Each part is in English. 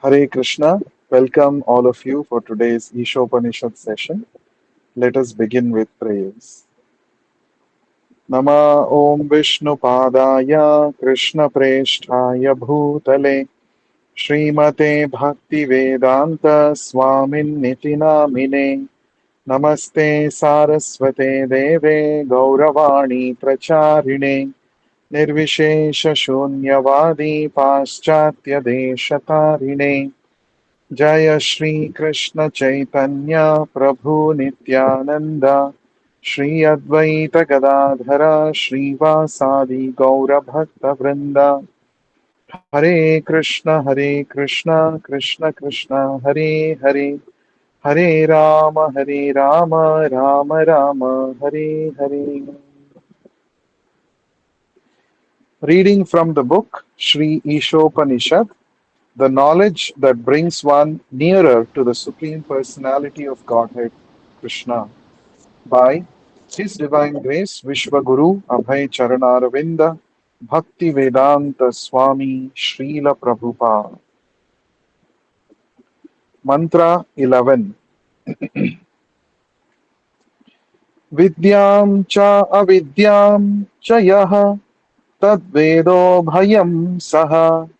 Hare Krishna. Welcome all of you for today's isopanishad session. Let us begin with prayers. Nama Om Vishnu Padaya Krishna Presthaya Bhutale Srimate Bhakti Vedanta Swamin Nitinamine Namaste Saraswate Deve Gauravani Pracharine Nirvishesha Shunyavadi Paschatya Deshatarine Jaya Shri Krishna Chaitanya Prabhu Nityananda Shri Advaita Gadadhara Shri Vasadi Gaura Bhakta Vrinda Hare Krishna Krishna Krishna Hare Hare Hare Rama Rama Rama Hare Hare. Reading from the book Sri Ishopanishad, the knowledge that brings one nearer to the Supreme Personality of Godhead, Krishna, by His Divine Grace Vishwaguru Abhay Charanaravinda Bhakti Vedanta Swami Srila Prabhupada. Mantra 11. Vidyam cha avidyam cha yaha tadvedo bhayam saha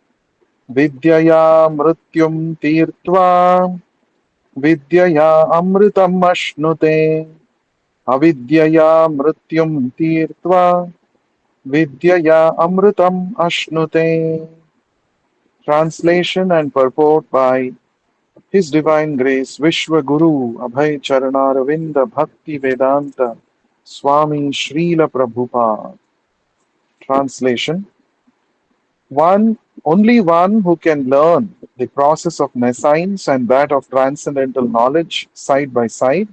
vidyaya mrityum tirtva vidyaya amritam ashnute avidyaya mrityum tirtva vidyaya amritam ashnute. Translation and purport by His Divine Grace Vishwaguru Abhay Charanaravinda Bhakti Vedanta Swami Srila Prabhupada. Translation. Only one who can learn the process of nescience and that of transcendental knowledge side by side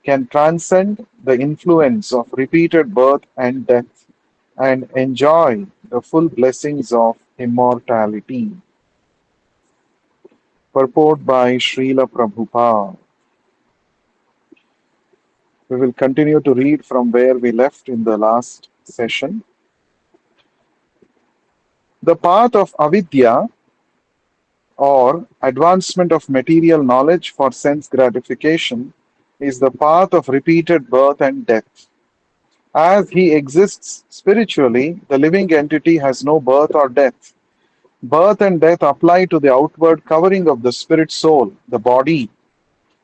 can transcend the influence of repeated birth and death and enjoy the full blessings of immortality. Purport by Srila Prabhupada. We will continue to read from where we left in the last session. The path of avidya, or advancement of material knowledge for sense gratification, is the path of repeated birth and death. As he exists spiritually, the living entity has no birth or death. Birth and death apply to the outward covering of the spirit soul, the body.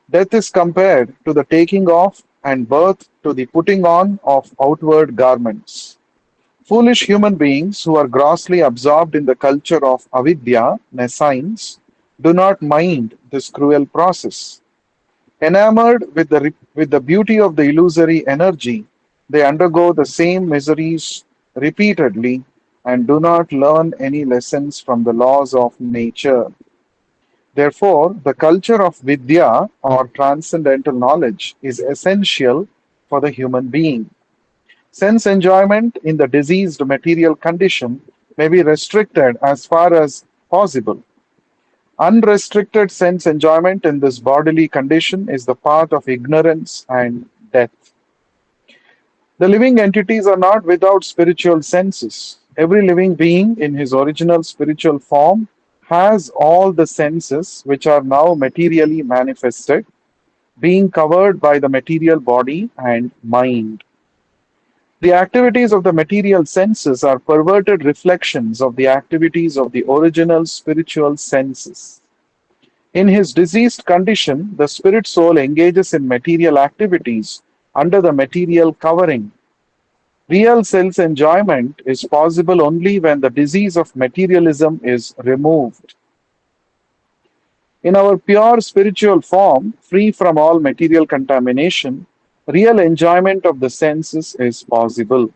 Death is compared to the taking off and birth to the putting on of outward garments. Foolish human beings who are grossly absorbed in the culture of avidya, nescience, do not mind this cruel process. Enamored with the beauty of the illusory energy, they undergo the same miseries repeatedly and do not learn any lessons from the laws of nature. Therefore, the culture of vidya or transcendental knowledge is essential for the human being. Sense enjoyment in the diseased material condition may be restricted as far as possible. Unrestricted sense enjoyment in this bodily condition is the path of ignorance and death. The living entities are not without spiritual senses. Every living being in his original spiritual form has all the senses which are now materially manifested, being covered by the material body and mind. The activities of the material senses are perverted reflections of the activities of the original spiritual senses. In his diseased condition, the spirit soul engages in material activities under the material covering. Real self enjoyment is possible only when the disease of materialism is removed. In our pure spiritual form, free from all material contamination, real enjoyment of the senses is possible.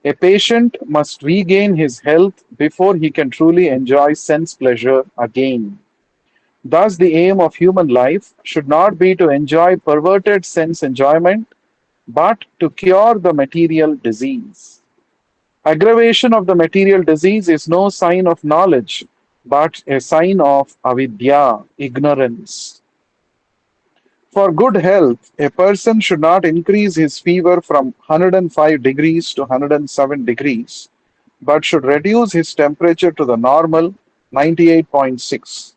A patient must regain his health before he can truly enjoy sense pleasure again. Thus, the aim of human life should not be to enjoy perverted sense enjoyment, but to cure the material disease. Aggravation of the material disease is no sign of knowledge, but a sign of avidya, ignorance. For good health, a person should not increase his fever from 105 degrees to 107 degrees, but should reduce his temperature to the normal 98.6.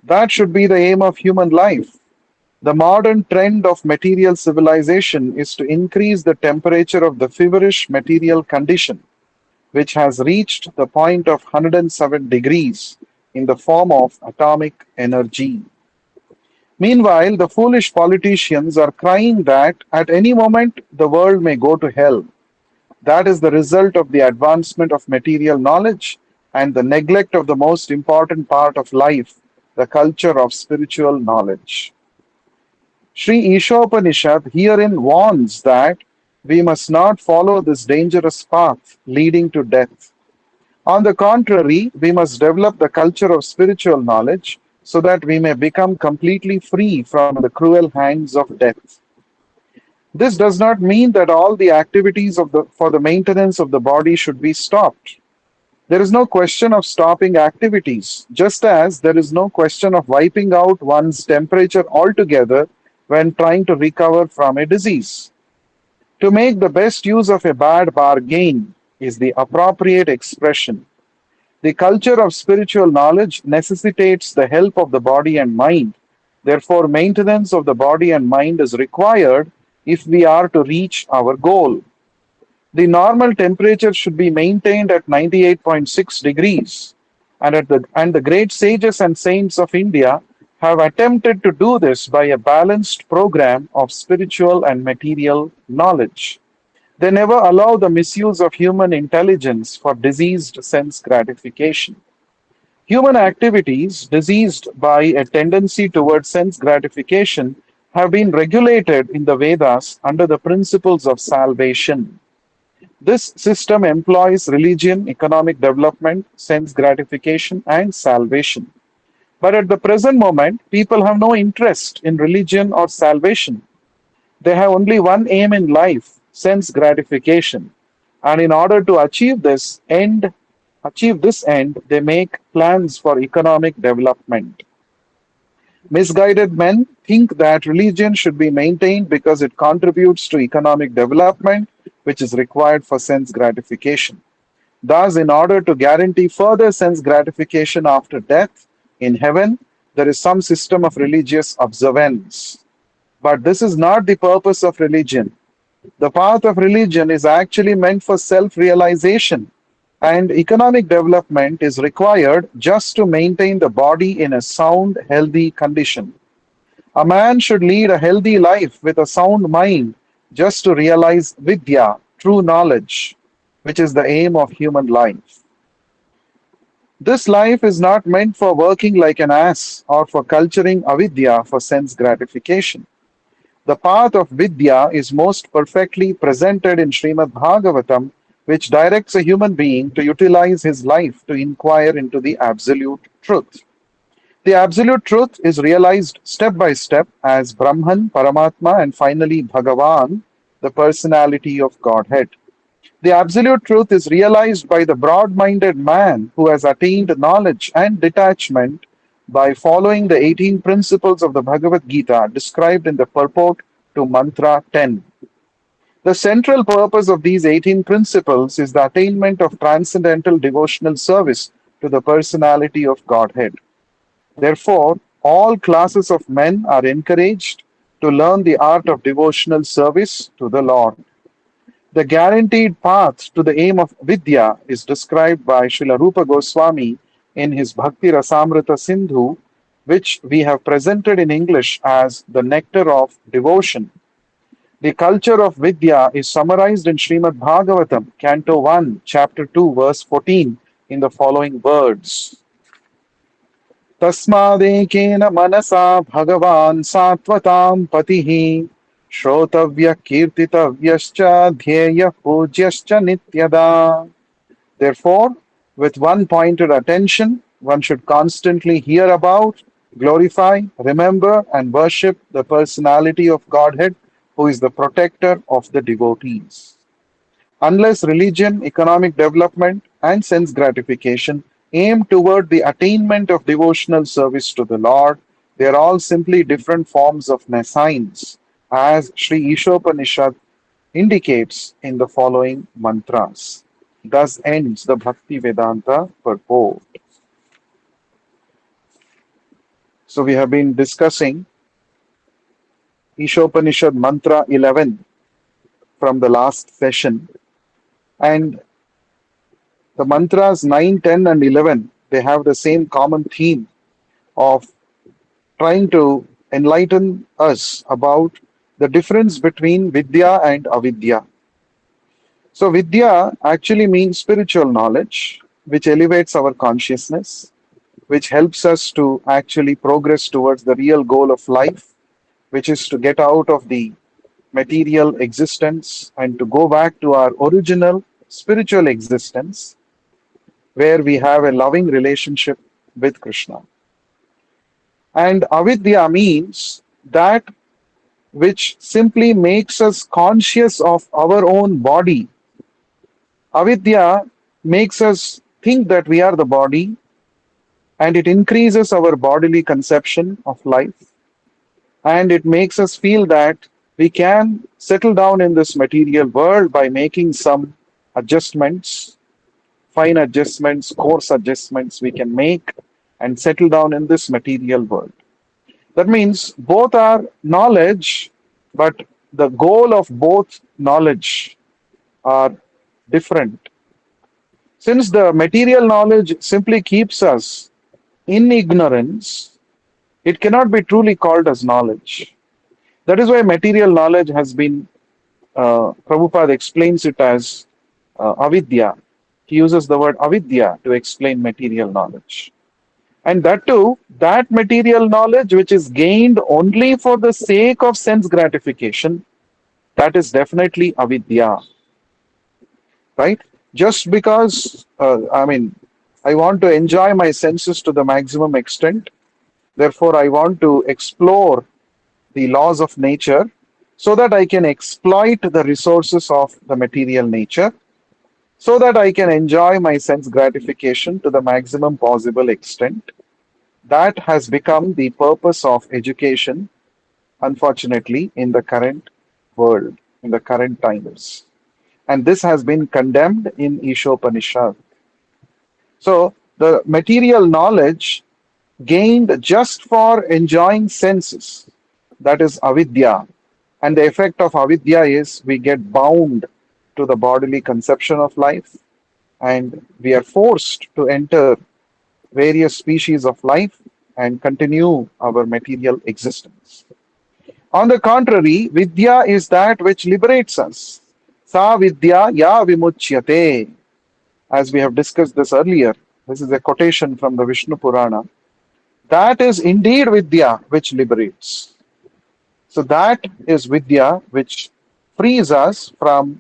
That should be the aim of human life. The modern trend of material civilization is to increase the temperature of the feverish material condition, which has reached the point of 107 degrees in the form of atomic energy. Meanwhile, the foolish politicians are crying that at any moment the world may go to hell. That is the result of the advancement of material knowledge and the neglect of the most important part of life, the culture of spiritual knowledge. Sri Ishopanishad herein warns that we must not follow this dangerous path leading to death. On the contrary, we must develop the culture of spiritual knowledge so that we may become completely free from the cruel hands of death. This does not mean that all the activities for the maintenance of the body should be stopped. There is no question of stopping activities, just as there is no question of wiping out one's temperature altogether when trying to recover from a disease. To make the best use of a bad bargain is the appropriate expression. The culture of spiritual knowledge necessitates the help of the body and mind. Therefore, maintenance of the body and mind is required if we are to reach our goal. The normal temperature should be maintained at 98.6 degrees, and the great sages and saints of India have attempted to do this by a balanced program of spiritual and material knowledge. They never allow the misuse of human intelligence for diseased sense gratification. Human activities, diseased by a tendency towards sense gratification, have been regulated in the Vedas under the principles of salvation. This system employs religion, economic development, sense gratification, and salvation. But at the present moment, people have no interest in religion or salvation. They have only one aim in life, sense gratification. And in order to achieve this end, they make plans for economic development. Misguided men think that religion should be maintained because it contributes to economic development, which is required for sense gratification. Thus, in order to guarantee further sense gratification after death, in heaven, there is some system of religious observance. But this is not the purpose of religion. The path of religion is actually meant for self realization, and economic development is required just to maintain the body in a sound, healthy condition. A man should lead a healthy life with a sound mind just to realize vidya, true knowledge, which is the aim of human life. This life is not meant for working like an ass or for culturing avidya for sense gratification. The path of Vidya is most perfectly presented in Srimad Bhagavatam, which directs a human being to utilize his life to inquire into the absolute truth. The absolute truth is realized step by step as Brahman, Paramatma, and finally Bhagavan, the personality of Godhead. The absolute truth is realized by the broad minded man who has attained knowledge and detachment by following the 18 principles of the Bhagavad Gita described in the purport to Mantra 10. The central purpose of these 18 principles is the attainment of transcendental devotional service to the personality of Godhead. Therefore, all classes of men are encouraged to learn the art of devotional service to the Lord. The guaranteed path to the aim of Vidya is described by Srila Rupa Goswami in his Bhakti Rasamrita Sindhu, which we have presented in English as the nectar of devotion. The culture of Vidya is summarized in Srimad Bhagavatam, Canto 1, Chapter 2, verse 14, in the following words. तस्मादेकेन मनसा भगवान् सात्वतां पतिः श्रोतव्यः कीर्तितव्यश्च ध्येयः पूज्यश्च नित्यदा. Therefore, with one pointed attention, one should constantly hear about, glorify, remember, and worship the personality of Godhead, who is the protector of the devotees. Unless religion, economic development, and sense gratification aim toward the attainment of devotional service to the Lord, they are all simply different forms of nescience, as Sri Ishopanishad indicates in the following mantras. Thus ends the Bhakti Vedanta purport. So we have been discussing Ishopanishad Mantra 11 from the last session. And the mantras 9, 10, and 11, they have the same common theme of trying to enlighten us about the difference between Vidya and Avidya. So, Vidya actually means spiritual knowledge, which elevates our consciousness, which helps us to actually progress towards the real goal of life, which is to get out of the material existence and to go back to our original spiritual existence, where we have a loving relationship with Krishna. And Avidya means that which simply makes us conscious of our own body. Avidya makes us think that we are the body, and it increases our bodily conception of life, and it makes us feel that we can settle down in this material world by making some adjustments, fine adjustments, coarse adjustments we can make and settle down in this material world. That means both are knowledge, but the goal of both knowledge are different. Since the material knowledge simply keeps us in ignorance, it cannot be truly called as knowledge. That is why material knowledge has been, Prabhupada explains it as avidya. He uses the word avidya to explain material knowledge. And that too, that material knowledge which is gained only for the sake of sense gratification, that is definitely avidya, right? Just because, I want to enjoy my senses to the maximum extent, therefore, I want to explore the laws of nature so that I can exploit the resources of the material nature, so that I can enjoy my sense gratification to the maximum possible extent. That has become the purpose of education, unfortunately, in the current world, in the current times. And this has been condemned in Ishopanishad. So, the material knowledge gained just for enjoying senses, that is avidya. And the effect of avidya is we get bound to the bodily conception of life, and we are forced to enter various species of life and continue our material existence. On the contrary, vidya is that which liberates us. Sa vidya ya vimuchyate. As we have discussed this earlier, this is a quotation from the Vishnu Purana. That is indeed vidya which liberates. So that is vidya which frees us from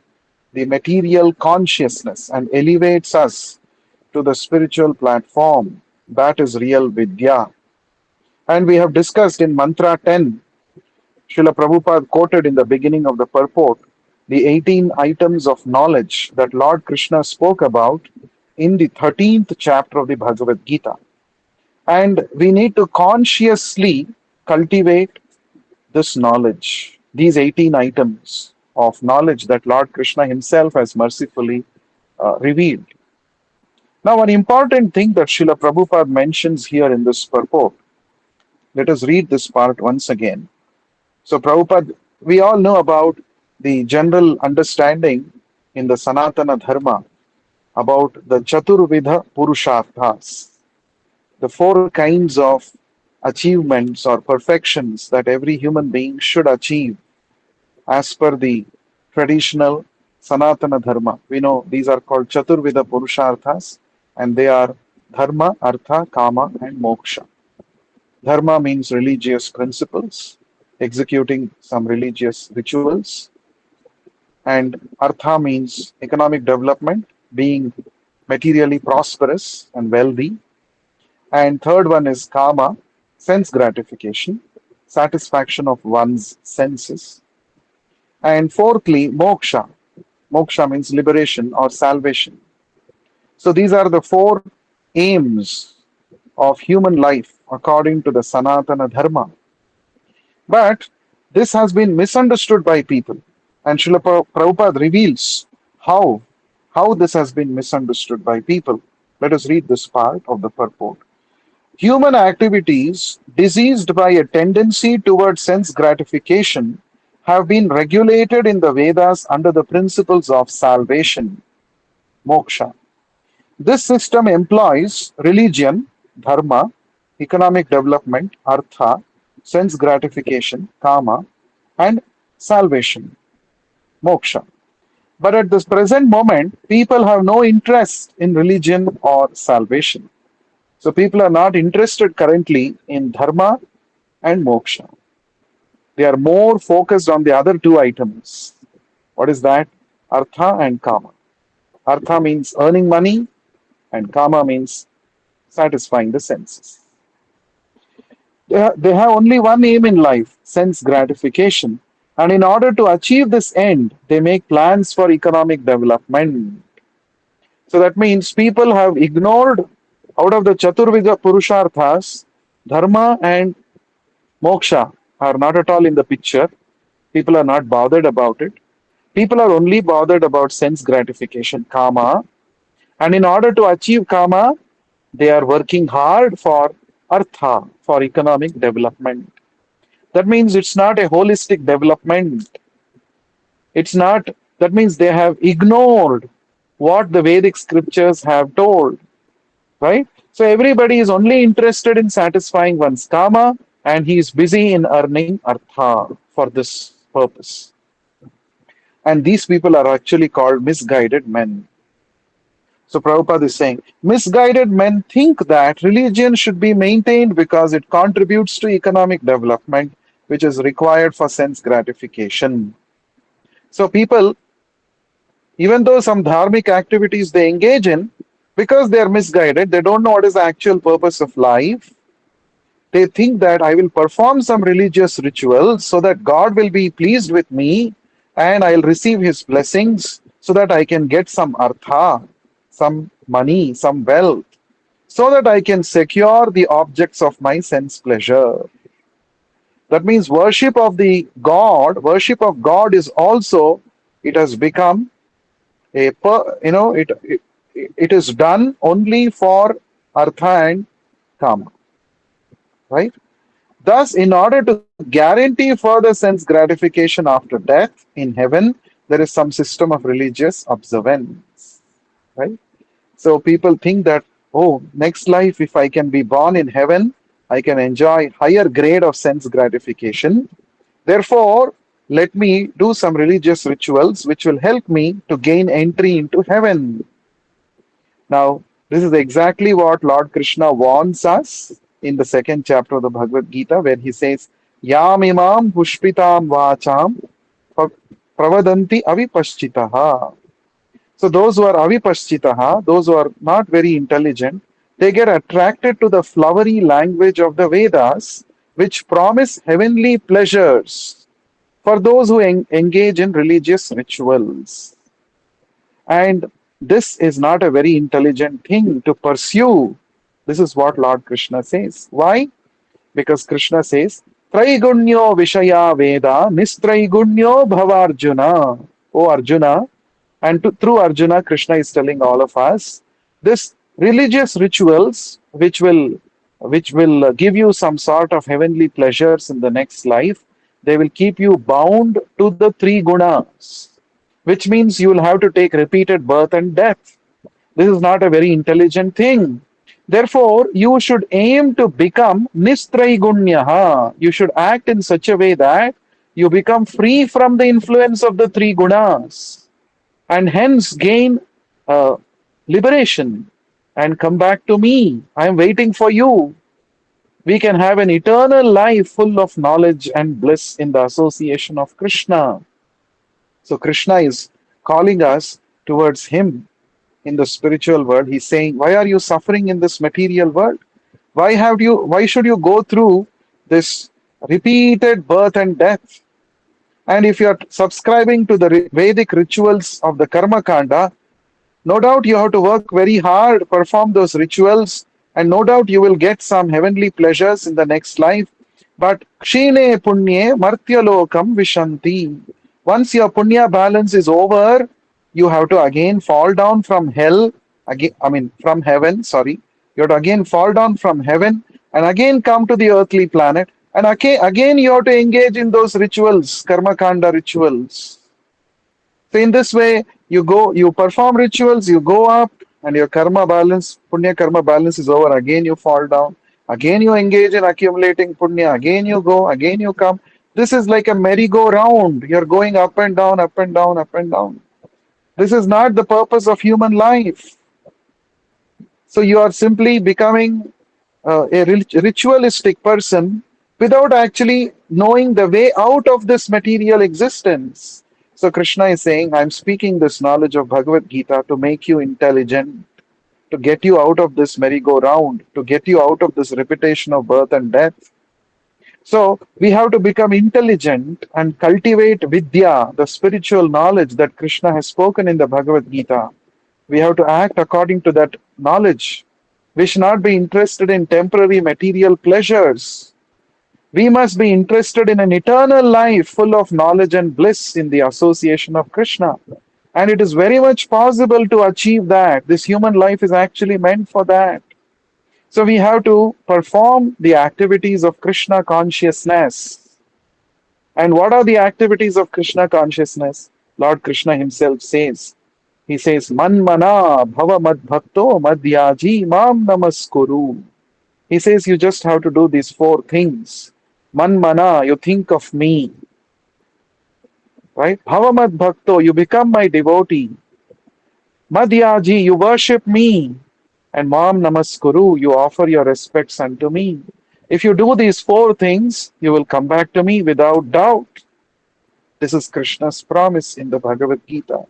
the material consciousness and elevates us to the spiritual platform. That is real vidya. And we have discussed in Mantra 10, Srila Prabhupada quoted in the beginning of the purport the 18 items of knowledge that Lord Krishna spoke about in the 13th chapter of the Bhagavad Gita. And we need to consciously cultivate this knowledge, these 18 items of knowledge that Lord Krishna himself has mercifully revealed. Now, one important thing that Srila Prabhupada mentions here in this purport, let us read this part once again. So, Prabhupada, we all know about the general understanding in the Sanatana Dharma about the Chaturvidha Purusharthas, the four kinds of achievements or perfections that every human being should achieve as per the traditional Sanatana Dharma. We know these are called Chaturvidha Purusharthas, and they are Dharma, Artha, Kama, and Moksha. Dharma means religious principles, executing some religious rituals, and Artha means economic development, being materially prosperous and wealthy. And third one is Kama, sense gratification, satisfaction of one's senses. And fourthly, Moksha. Moksha means liberation or salvation. So these are the four aims of human life according to the Sanatana Dharma. But this has been misunderstood by people. And Srila Prabhupada reveals how this has been misunderstood by people. Let us read this part of the purport. Human activities, diseased by a tendency towards sense gratification, have been regulated in the Vedas under the principles of salvation, moksha. This system employs religion, dharma, economic development, artha, sense gratification, kama, and salvation, moksha. But at this present moment, people have no interest in religion or salvation. So people are not interested currently in dharma and moksha. They are more focused on the other two items. What is that? Artha and kama. Artha means earning money, and kama means satisfying the senses. They have only one aim in life, sense gratification. And in order to achieve this end, they make plans for economic development. So that means people have ignored out of the Chaturvida Purusharthas, Dharma and Moksha are not at all in the picture. People are not bothered about it. People are only bothered about sense gratification, Kama. And in order to achieve Kama, they are working hard for Artha, for economic development. That means it's not a holistic development. It's not, that means they have ignored what the Vedic scriptures have told, right? So everybody is only interested in satisfying one's Kama and he is busy in earning Artha for this purpose. And these people are actually called misguided men. So Prabhupada is saying, misguided men think that religion should be maintained because it contributes to economic development, which is required for sense gratification. So people, even though some dharmic activities they engage in, because they are misguided, they don't know what is the actual purpose of life. They think that I will perform some religious rituals so that God will be pleased with me and I'll receive his blessings so that I can get some artha, some money, some wealth, so that I can secure the objects of my sense pleasure. That means worship of God is also, it has become it is done only for artha and kama, right? Thus, in order to guarantee further sense gratification after death in heaven, there is some system of religious observance, right? So people think that, oh, next life, if I can be born in heaven, I can enjoy higher grade of sense gratification. Therefore, let me do some religious rituals which will help me to gain entry into heaven. Now, this is exactly what Lord Krishna warns us in the second chapter of the Bhagavad Gita, where he says, Yam imam pushpitam vacham pravadanti avipaschitaha. So those who are avipaschitaha, those who are not very intelligent, they get attracted to the flowery language of the Vedas, which promise heavenly pleasures for those who engage in religious rituals. And this is not a very intelligent thing to pursue. This is what Lord Krishna says. Why? Because Krishna says, Traigunyo Vishaya Veda Nistraigunyo Bhavarjuna. O Arjuna, and through Arjuna, Krishna is telling all of us, this religious rituals, which will give you some sort of heavenly pleasures in the next life, they will keep you bound to the three gunas, which means you will have to take repeated birth and death. This is not a very intelligent thing. Therefore, you should aim to become nistraigunyaha. You should act in such a way that you become free from the influence of the three gunas and hence gain liberation and come back to me. I am waiting for you. We can have an eternal life full of knowledge and bliss in the association of Krishna. So Krishna is calling us towards him in the spiritual world. He's saying, why are you suffering in this material world? Why should you go through this repeated birth and death? And if you are subscribing to the Vedic rituals of the Karma Kanda, no doubt you have to work very hard, perform those rituals, and no doubt you will get some heavenly pleasures in the next life. But kshine punye martyalokam vishanti. Once your punya balance is over, you have to again fall down from hell, from heaven, sorry. You have to again fall down from heaven and again come to the earthly planet, and again you have to engage in those rituals, karma kanda rituals. So in this way, you perform rituals, you go up, and your karma balance, punya karma balance is over. Again, you fall down. Again, you engage in accumulating punya. Again, you go. Again, you come. This is like a merry-go-round. You're going up and down, up and down, up and down. This is not the purpose of human life. So you are simply becoming a ritualistic person without actually knowing the way out of this material existence. So Krishna is saying, I'm speaking this knowledge of Bhagavad Gita to make you intelligent, to get you out of this merry-go-round, to get you out of this repetition of birth and death. So we have to become intelligent and cultivate vidya, the spiritual knowledge that Krishna has spoken in the Bhagavad Gita. We have to act according to that knowledge. We should not be interested in temporary material pleasures. We must be interested in an eternal life full of knowledge and bliss in the association of Krishna. And it is very much possible to achieve that. This human life is actually meant for that. So we have to perform the activities of Krishna consciousness. And what are the activities of Krishna consciousness? Lord Krishna himself says, he says, Manmana bhava mad bhakto madhyaji mam namaskuru. He says you just have to do these four things. Manmana, you think of me. Right? Bhava mad bhakto, you become my devotee. Madhyaji, you worship me. And mam namaskuru, you offer your respects unto me. If you do these four things, you will come back to me without doubt. This is Krishna's promise in the Bhagavad Gita.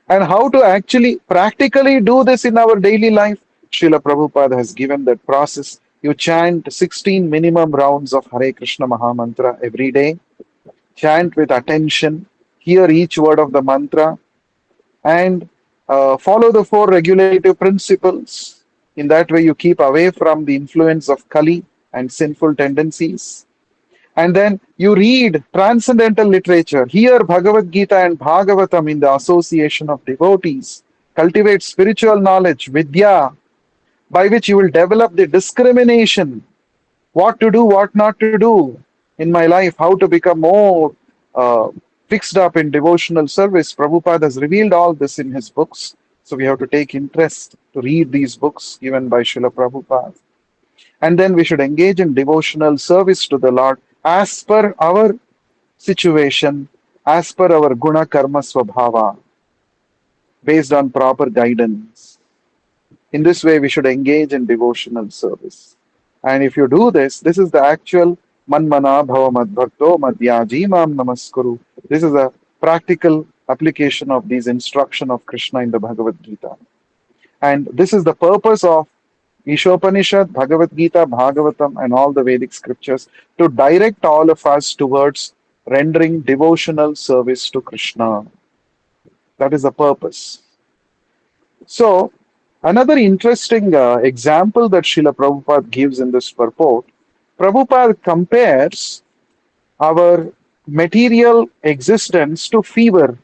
And how to actually practically do this in our daily life? Srila Prabhupada has given that process. You chant 16 minimum rounds of Hare Krishna Mahamantra every day. Chant with attention. Hear each word of the mantra. And follow the four regulative principles. In that way, you keep away from the influence of Kali and sinful tendencies. And then you read transcendental literature, hear Bhagavad Gita and Bhagavatam in the association of devotees, cultivate spiritual knowledge, vidya, by which you will develop the discrimination, what to do, what not to do in my life, how to become more fixed up in devotional service. Prabhupada has revealed all this in his books. So we have to take interest to read these books given by Srila Prabhupada. And then we should engage in devotional service to the Lord as per our situation, as per our guna karma swabhava, based on proper guidance. In this way, we should engage in devotional service. And if you do this, this is the actual manmana bhava madbhakto madhyaji mam namaskuru. This is a practical application of these instruction of Krishna in the Bhagavad Gita. And this is the purpose of Isopanishad, Bhagavad Gita, Bhagavatam, and all the Vedic scriptures to direct all of us towards rendering devotional service to Krishna. That is the purpose. So, another interesting example that Srila Prabhupada gives in this purport, Prabhupada compares our material existence to fever,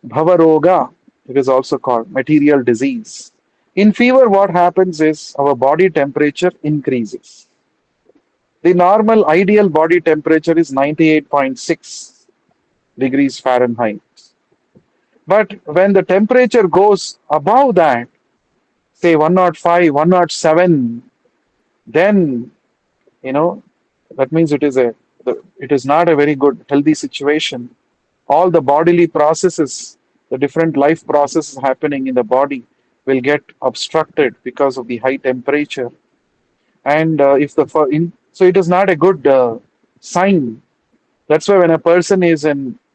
bhavaroga, it is also called material disease. In fever, what happens is our body temperature increases. The normal ideal body temperature is 98.6 degrees Fahrenheit. But when the temperature goes above that, say 105, 107, then, that means it is not a very good, healthy situation. All the bodily processes, the different life processes happening in the body will get obstructed because of the high temperature. And so it is not a good sign. That's why when a person is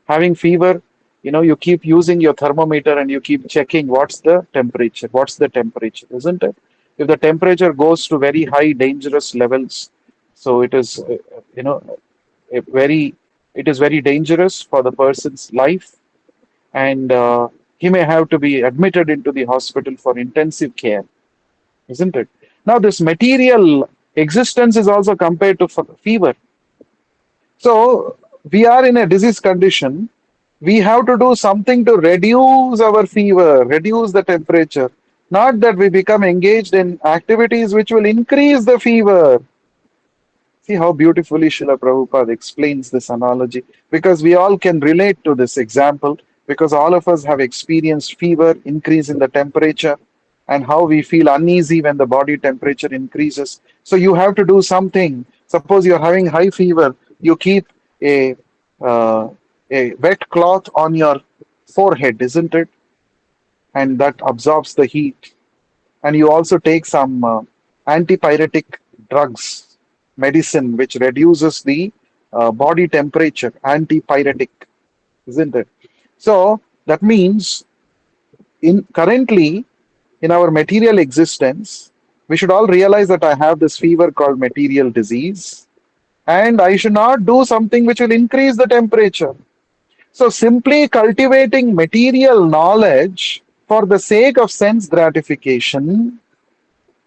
having fever, you keep using your thermometer and you keep checking what's the temperature, isn't it? If the temperature goes to very high dangerous levels, so it is, it is very dangerous for the person's life, and he may have to be admitted into the hospital for intensive care, isn't it? Now, this material existence is also compared to fever. So, we are in a disease condition. We have to do something to reduce our fever, reduce the temperature. not that we become engaged in activities which will increase the fever. See how beautifully Srila Prabhupada explains this analogy, because we all can relate to this example, because all of us have experienced fever, increase in the temperature, and how we feel uneasy when the body temperature increases. So you have to do something. Suppose you're having high fever, you keep a, uh, a wet cloth on your forehead, isn't it? And that absorbs the heat. And you also take some antipyretic drugs, medicine which reduces the body temperature, antipyretic, isn't it? So that means in currently in our material existence, we should all realize that I have this fever called material disease, and I should not do something which will increase the temperature. So simply cultivating material knowledge for the sake of sense gratification,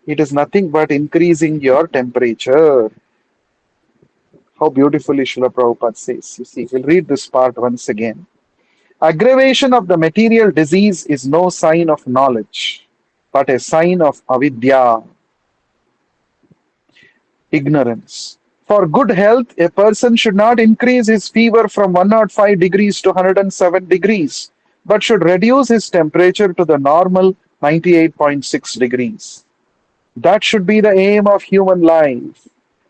it is nothing but increasing your temperature. How beautifully Srila Prabhupada says. You see, we'll read this part once again. Aggravation of the material disease is no sign of knowledge, but a sign of avidya, ignorance. For good health, a person should not increase his fever from 105 degrees to 107 degrees, but should reduce his temperature to the normal 98.6 degrees. That should be the aim of human life.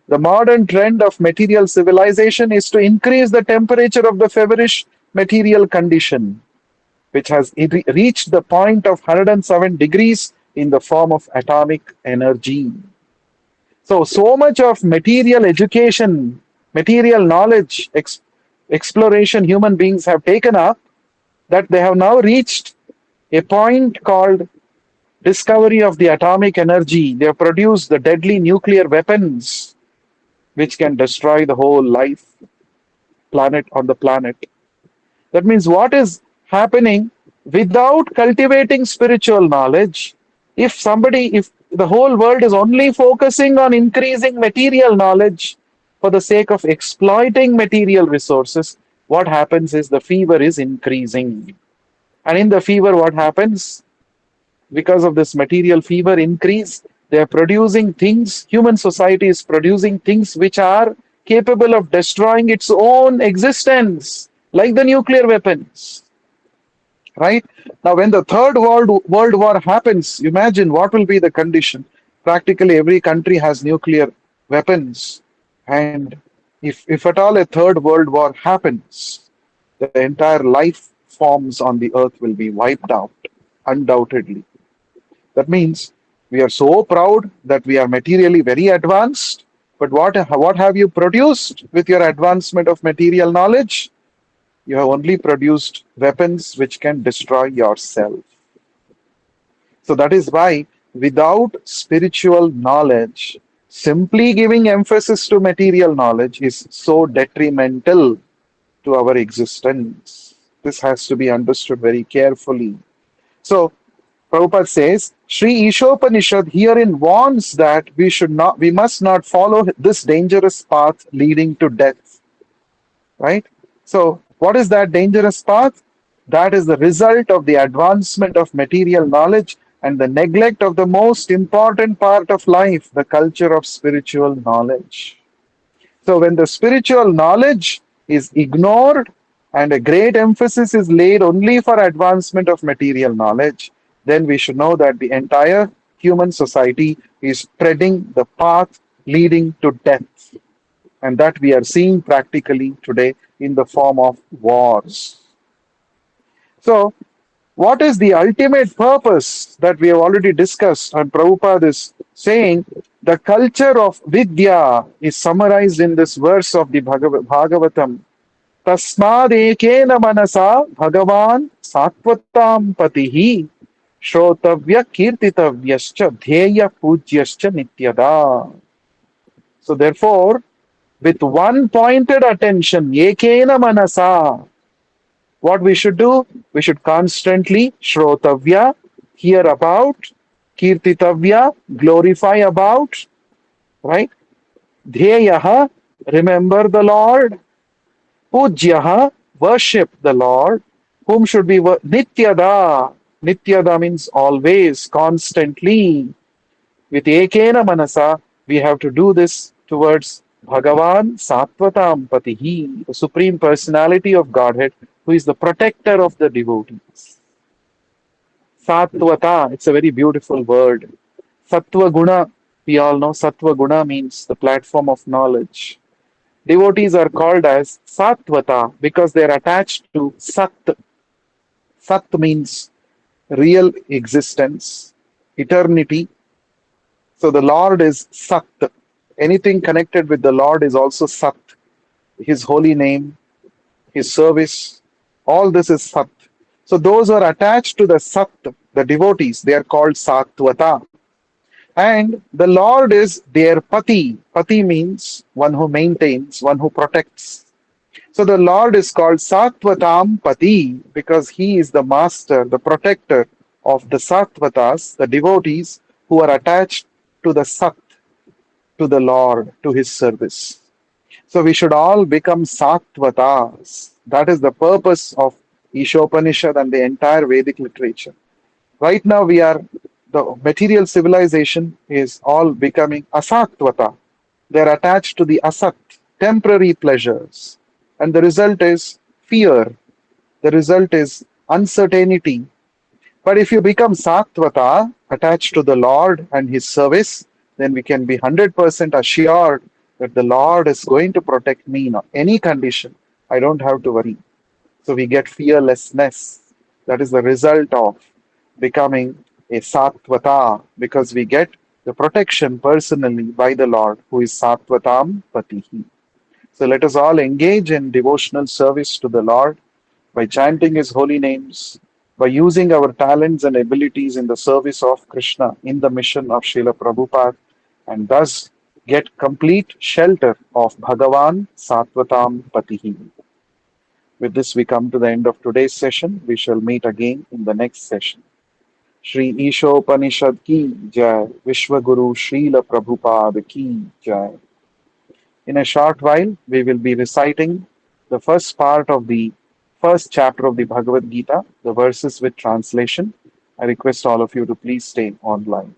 The modern trend of material civilization is to increase the temperature of the feverish material condition, which has reached the point of 107 degrees in the form of atomic energy. So much of material education, material knowledge, exploration human beings have taken up, that they have now reached a point called discovery of the atomic energy. They have produced the deadly nuclear weapons which can destroy the whole life planet on the planet. That means what is happening without cultivating spiritual knowledge? If the whole world is only focusing on increasing material knowledge for the sake of exploiting material resources, what happens is the fever is increasing. And in the fever, what happens? Because of this material fever increase, they are producing things, human society is producing things which are capable of destroying its own existence, like the nuclear weapons. Right? Now, when the world war happens, imagine what will be the condition. Practically every country has nuclear weapons. And if at all a third world war happens, the entire life forms on the earth will be wiped out, undoubtedly. That means we are so proud that we are materially very advanced. But what have you produced with your advancement of material knowledge? You have only produced weapons which can destroy yourself. So that is why, without spiritual knowledge, simply giving emphasis to material knowledge is so detrimental to our existence. This has to be understood very carefully. So Prabhupada says, Sri Ishopanishad herein warns that we must not follow this dangerous path leading to death. Right? So, what is that dangerous path? That is the result of the advancement of material knowledge and the neglect of the most important part of life, the culture of spiritual knowledge. So, when the spiritual knowledge is ignored and a great emphasis is laid only for advancement of material knowledge, then we should know that the entire human society is treading the path leading to death. And that we are seeing practically today in the form of wars. So, what is the ultimate purpose that we have already discussed? And Prabhupada is saying the culture of Vidya is summarized in this verse of the Bhagavatam. Tasmad ekena manasa Bhagavan Satvatam Patihi Shrotavya Kirtitavyascha Dheya Pugyascha Nityada. So therefore, with one pointed attention, ekena manasa, what we should do? We should constantly shrotavya, hear about, kirtitavya, glorify about, right? Dhyeyaha, remember the Lord. Pujyaha, worship the Lord. Whom should we worship? Nityada. Nityada means always, constantly. With ekena manasa, we have to do this towards Bhagavan Sattvatam Patihi, the Supreme Personality of Godhead, who is the protector of the devotees. Sattvata, it's a very beautiful word. Sattva Guna, we all know Sattva Guna means the platform of knowledge. Devotees are called as Sattvata because they are attached to Sat. Sat means real existence, eternity. So the Lord is Sat. Anything connected with the Lord is also Sat. His holy name, His service, all this is Sat. So those who are attached to the Sat, the devotees, they are called Sattvata. And the Lord is their Pati. Pati means one who maintains, one who protects. So the Lord is called Sattvatam Pati because he is the master, the protector of the Sattvatas, the devotees who are attached to the Sat, to the Lord, to his service. So we should all become Sattvatas. That is the purpose of Ishopanishad and the entire Vedic literature. Right now, the material civilization is all becoming Asattvata. They're attached to the Asat, temporary pleasures. And the result is fear. The result is uncertainty. But if you become Sattvata, attached to the Lord and His service, then we can be 100% assured that the Lord is going to protect me in any condition. I don't have to worry. So we get fearlessness. That is the result of becoming a Sattvata because we get the protection personally by the Lord who is Sattvatam Patihi. So let us all engage in devotional service to the Lord by chanting His holy names, by using our talents and abilities in the service of Krishna in the mission of Srila Prabhupada, and thus get complete shelter of Bhagavan Sattvatam Patihi. With this, we come to the end of today's session. We shall meet again in the next session. Shri Ishopanishad ki jai, Vishwaguru Srila Prabhupada ki jai. In a short while, we will be reciting the first part of the first chapter of the Bhagavad Gita, the verses with translation. I request all of you to please stay online.